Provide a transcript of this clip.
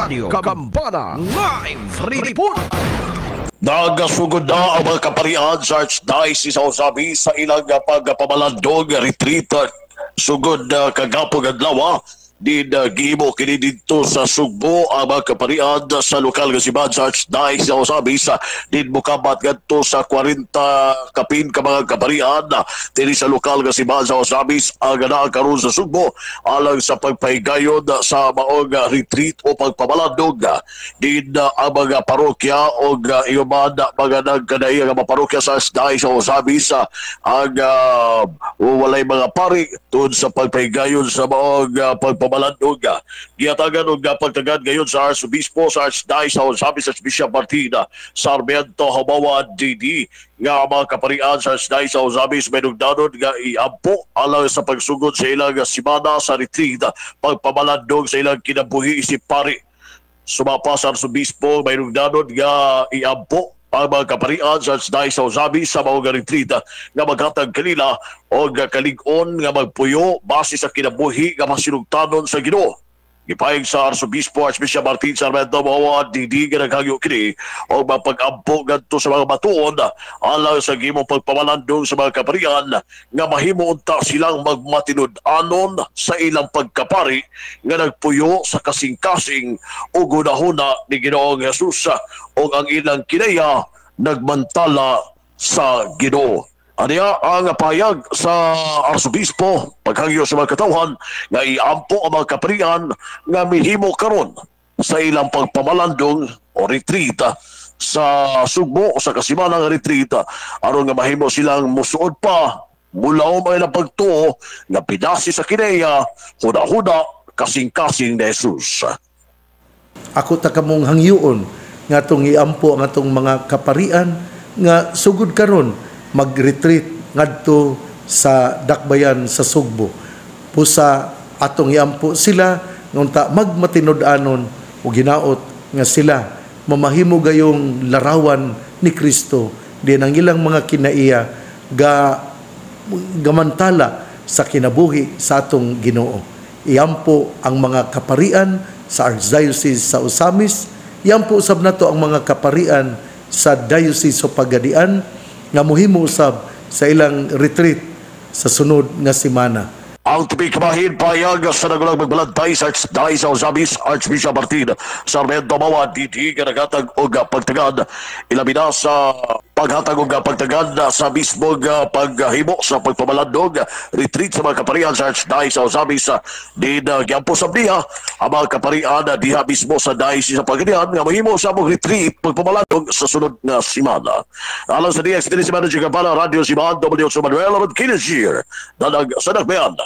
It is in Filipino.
Radio Kambana Live Report. Nagasugod na ang mga kaparian sa Archdiocese sa Usabi sa ilang pagpapalandong retreat. Sugod na kagapong adlaw din gihimo kini dito sa Sugbo ang mga kaparian sa lokal nga simbahan sa Archdiocese sa Usabi sa din mukabat ngadto sa 40 kapin ka mga kaparian dinhi sa lokal nga simbahan sa Usabi ang naa karon sa Sugbo alang sa pagpahigayon sa maong retreat o pagpapalandong din ang mga parokya o iuman mga nagkadaiya nga mga parokya sa Archdiocese sa Usabi sa ang walay mga pari tungod sa pagpahigayon sa maong pagpapalandong. Giyatagan og pagtagad gayon sa Arsobispo sa Archdiocese sa Usabi sa Bishop Martina Sarmiento Habawa DD nga mga kaparian sa Archdiocese sa Usabi may nugdanon nga iampo alang sa pagsugod sa ilang simana sa retreat pagpamalandong sa ilang kinabuhi isip pari. Sumapa sa Arsobispo may nugdanon nga iampo ang mga kaparian sa Archdiocese sa Usabi sa mga retreat nga maghatag kanila o kalig-on nga magpuyo base sa kinabuhi nga masinugtanon sa Ginoo. Gipahig sa Arsobispo Archbishop Martin Sarmiento Habawa DD nga naghagyo kini o mapag-ampo ngadto sa mga batuon alang sa gimong pagpamalandong sa mga kaparian nga mahimo unta silang magmatinud-anon sa ilang pagkapari nga nagpuyo sa kasing-kasing o gunahuna ni Ginoong Jesus o ang ilang kinaya nagmantala sa Ginoo. Aniya ang payag sa Arsobispo paghangyo sa mga katawhan nga iampo ang mga kaparian nga mihimo karon sa ilang pagpamalandong o retreat sa Sugbo o sa kasimanang retreat aron nga mahimo silang musuod pa mula may ilang pagtuo nga pinasi sa kineya huda-huda kasing-kasing ni Jesus. Ako ta kamong hangyoon nga itong iampo ang atong mga kaparian nga sugod karon mag-retreat ngadto sa dakbayan sa Sugbo. Pusa atong iampo sila ngunta magmatinud-anon o ginaot nga sila mamahimo gayong larawan ni Kristo di ang ilang mga kinaiya gamantala sa kinabuhi sa atong Ginoo. Iampo ang mga kaparian sa Archdiocese sa Usamis, iampo usab nato ang mga kaparian sa Diocese sa Pagadian nga mohimo usab sa ilang retreat sa sunod nga semana. Ang tubig kabahin payag sa nagulang magbalantay sa Archdiocese sa Usabi Archbishop Martin Sarmiento Habawa DD nga naghatag og pagtagad ilabi na sa paghatag og pagtagad sa mismong paghimo sa pagpamalandong retreat sa mga kaparian sa Archdiocese sa Usabi sa din gyampo sa diha ang mga kaparian diha mismo sa Diocese sa Pagadian nga mahimo sa mong retreat pagpamalandong sa sunod nga semana. Alang sa DX din si Manager Kambana Radio Simbahan W. Manuel Rodquilles Dadag sa Nagbayan.